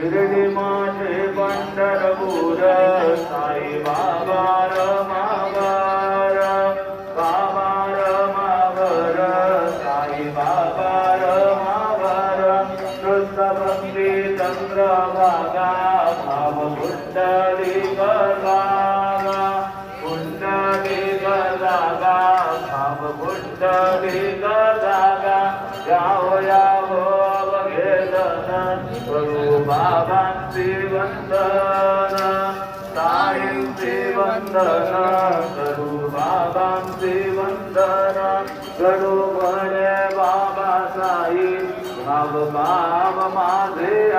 शिर्डी माझे पंढरपूर साई बाबा रमावर बाबा रमावर साई बाबा रमावर वृत्तभक्ती चंद्रभागा भाव कुंडलिक जागा कुंडलिक जागा भाव कुंडलिक जागा यावो यावो करू बाबांचे वंदन साईंचे वंदन करू बाबांचे वंदन करू म्हणे बाबा साई भाव काम माझे